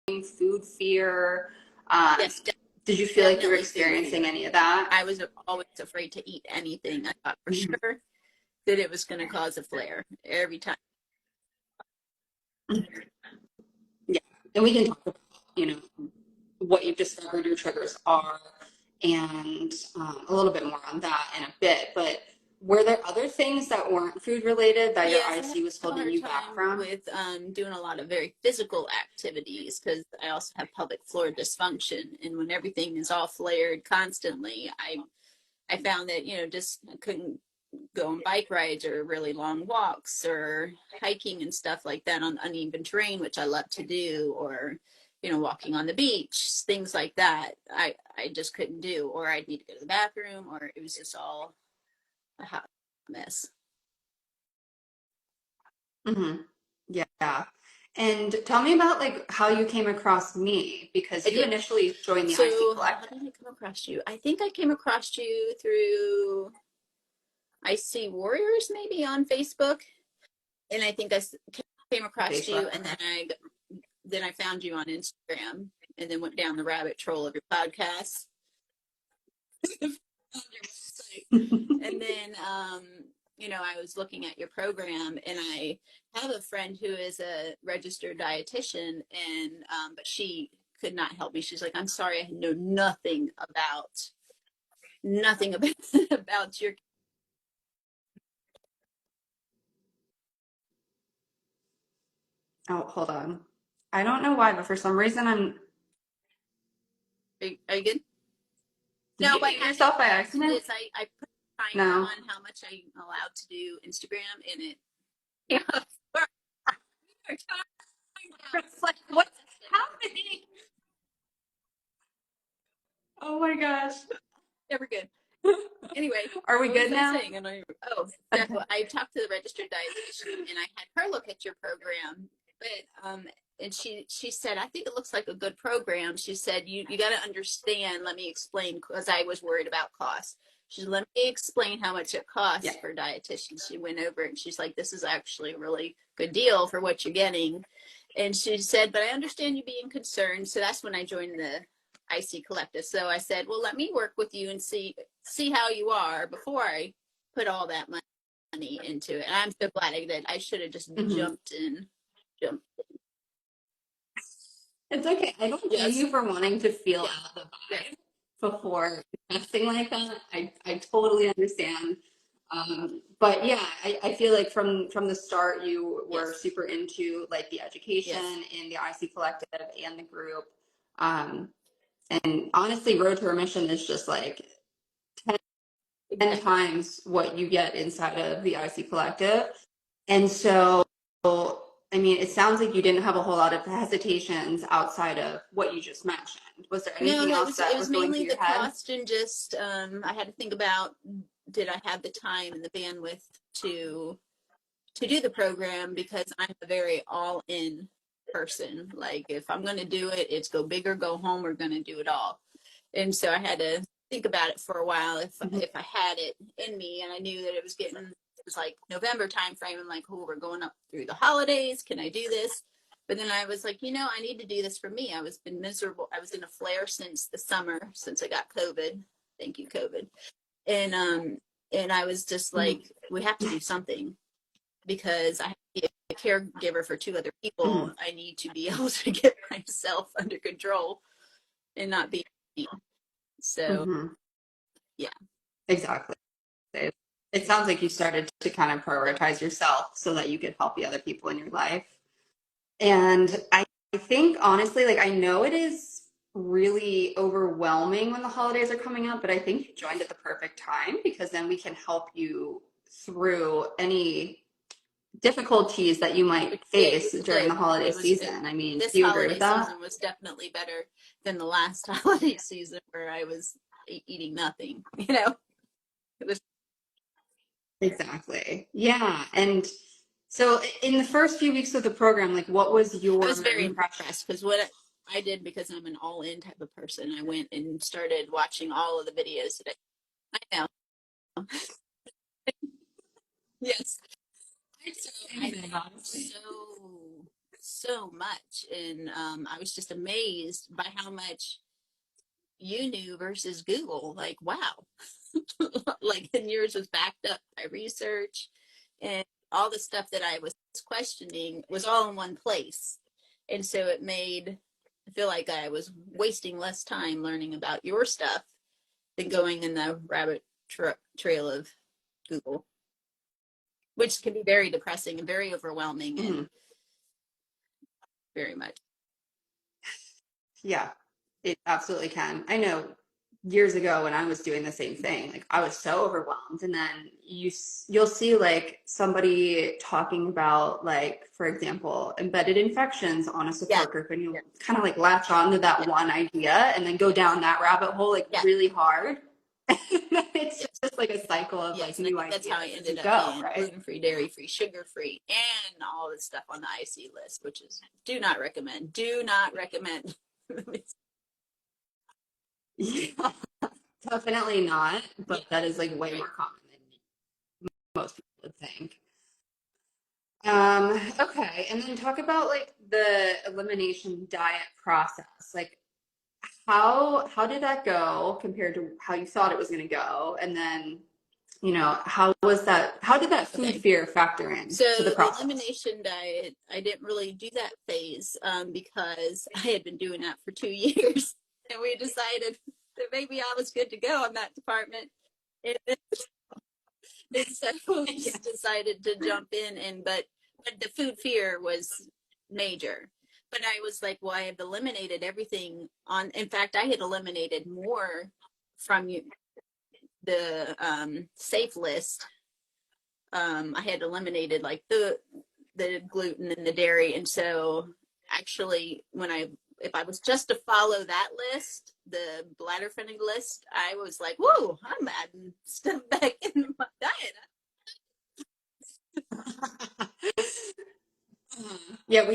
food fear? Yes, Did you feel like you were definitely food experiencing fear. any of that? I was always afraid to eat anything. I thought for Mhm. sure that it was going to cause a flare every time. Yeah, and we can talk about, you know, what you've discovered your triggers are and a little bit more on that in a bit. But were there other things that weren't food related that your Yes, I have IC was a holding hard you back time from? with doing a lot of very physical activities because I also have pelvic floor dysfunction, and when everything is all flared constantly, I found that just I couldn't go on bike rides or really long walks or hiking and stuff like that on uneven terrain, which I love to do, or walking on the beach, things like that. I just couldn't do, or I'd need to go to the bathroom, or it was just all a hot mess. Hmm. Yeah. And tell me about like how you came across me because I you did. initially joined the IC So how Collective. did I come across you? I think I came across you through I See Warriors maybe on Facebook, and I think I came across you, Facebook. and Okay. then I found you on Instagram, and then went down the rabbit trail of your podcast, on your website, and then I was looking at your program, and I have a friend who is a registered dietitian, and but she could not help me. She's like, I'm sorry, I know nothing about about your. Oh, hold on. I don't know why, but for some reason I'm. Are you good? Did No, you what mute yourself by happened accident? is I put a timer No. on how much I'm allowed to do Instagram, and it yeah, we're It's like, what's happening? Oh my gosh. never good. Anyway, Are we what was good I now? saying? And Okay. I talked to the registered dietitian, and I had her look at your program, but and she said, I think it looks like a good program. She said, you got to understand. Let me explain, because I was worried about cost. She said, let me explain how much it Yeah. costs for dietitians. She went over it, and she's like, this is actually a really good deal for what you're getting. And she said, but I understand you being concerned. So that's when I joined the IC Collective. So I said, well, let me work with you and see how you are before I put all that money into it. And I'm so glad that I should have just Hmm. jumped in. Jumped. It's okay. I don't blame Yes. you for wanting to feel Yes. out the Yes. vibe before investing like that. I totally understand. But yeah, I feel like from the start you were Yes. super into like the Yes. education in the IC Collective and the group. Um, and honestly, Road to Remission is just like 10 Exactly. times what you get inside of the IC Collective. And so, I mean, it sounds like you didn't have a whole lot of hesitations outside of what you just mentioned. Was there No, anything else it that was was going mainly through the your head? cost, and just I had to think about, did I have the time and the bandwidth to do the program, because I'm a very all in person. Like, if I'm going to do it, it's go big or go home. We're going to do it all. And so I had to think about it for a while, Mhm. if I had it in me, and I knew that it was like November time frame. I'm like, oh, we're going up through the holidays. Can I do this? But then I was like, I need to do this for me. I was been miserable. I was in a flare since the summer, since I got COVID. Thank you, COVID. And I was just Mhm. like, we have to do something, because I have to be a caregiver for two other people. Mhm. I need to be able to get myself under control and not be. So Mhm. yeah. Exactly. It sounds like you started to kind of prioritize yourself so that you could help the other people in your life. And I think honestly, like I know it is really overwhelming when the holidays are coming up, but I think you joined at the perfect time because then we can help you through any difficulties that you might face Which during the did. holiday It, season. I mean, this do you agree with holiday that? season was definitely better than the last holiday season, where I was eating nothing. It was Exactly. Yeah. And so in the first few weeks of the program, like what was I was your very impression? impressed, because what I did, because I'm an all in type of person, I went and started watching all of the videos that I know. Yes. So I Same thing, think honestly. so. so much, and I was just amazed by how much you knew versus Google. Like, wow, like, and yours was backed up by research, and all the stuff that I was questioning was all in one place, and so it made I feel like I was wasting less time learning about your stuff than going in the trail of Google, which can be very depressing and very overwhelming Mhm. and very much. Yeah, it absolutely can. I know years ago when I was doing the same thing, like I was so overwhelmed, and then you'll see like somebody talking about like, for example, embedded infections on a Yeah, support group, and yeah, you'll kind of like latch on to that yeah, one idea and then go down that rabbit hole like yeah, really hard. It's yes, just like a cycle of like yes. And I new think that's how I ideas as you ended up go, being right? gluten-free, dairy-free, sugar-free, and all this stuff on the IC list, which is do not recommend. Do not recommend. Yeah, definitely not, but that is like way more common than most people would think. Okay, and then talk about like the elimination diet process. Like how did that go compared to how you thought it was going to go? And then, how did that food Okay. fear factor in So to the the process? elimination diet, I didn't really do that phase because I had been doing that for 2 years, and we decided that maybe I was good to go in that department. And so we Yeah. just decided to jump in, and but the food fear was major. But I was like, well, I have eliminated everything on. In fact, I had eliminated more from the safe list. I had eliminated like the gluten and the dairy, and so actually, when I if I was just to follow that list, the bladder friendly list, I was like, whoa, I'm adding stuff back in my diet. Yeah,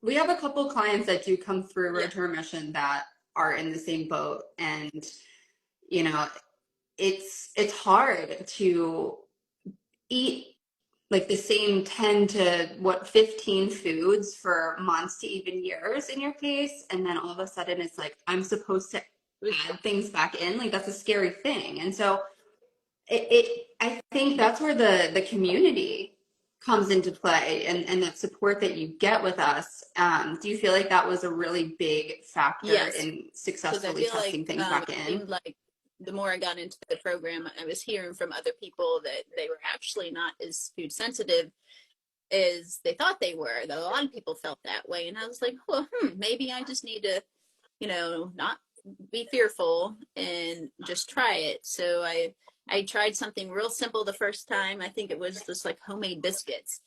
we have a couple clients that do come through Yeah, Road to Remission that are in the same boat, and you know, it's hard to eat like the same 10 to what 15 foods for months to even years in your case, and then all of a sudden it's like I'm supposed to it was add things back in. Like that's a scary thing. And so it I think that's where the community comes into play, and that support that you get with us. Do you feel like that was a really big factor yes, in because I successfully feel like testing things back it in? seemed like the more I got into the program, I was hearing from other people that they were actually not as food sensitive as they thought they were. Though a lot of people felt that way, and I was like, well, maybe I just need to, not be fearful and just try it. So I tried something real simple the first time. I think it was just like homemade biscuits,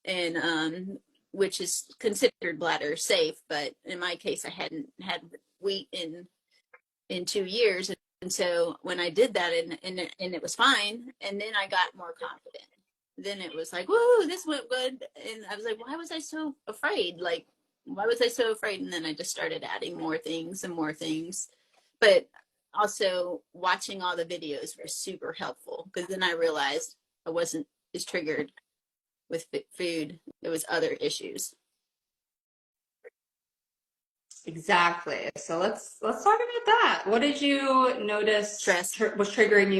and which is considered bladder safe, but in my case, I hadn't had wheat in 2 years. And so when I did that, and it was fine, and then I got more confident. Then it was like, whoa, this went good. And I was like, why was I so afraid? Like, why was I so afraid? And then I just started adding more things and more things. But also watching all the videos was super helpful, because then I realized I wasn't as triggered with food. It was other issues. Exactly. So let's talk about that. What did you notice Stress. was triggering you